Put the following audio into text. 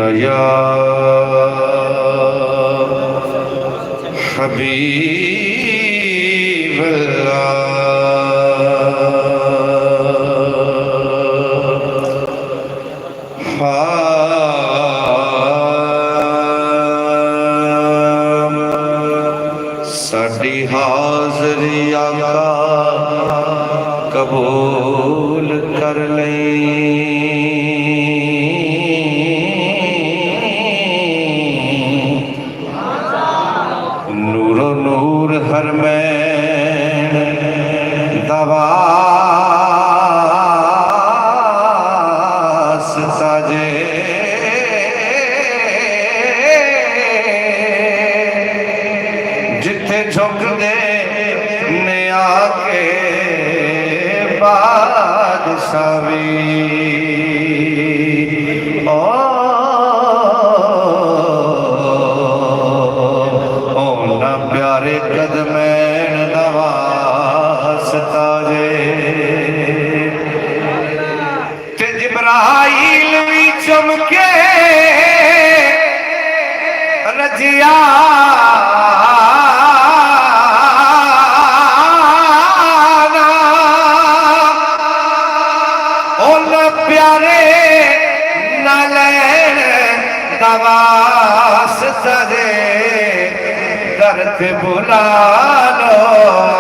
या हबीब साडी हाज़री आका कबूल कर नूरो नूर हर मैन दवास ताजे जिथे झुक दे ने आके बादशाही प्यारे कदमैन नवास ताजे ते जिब्राइल भी चमके रजिया प्यारे नलैन दवास ताजे दर्द बुला लो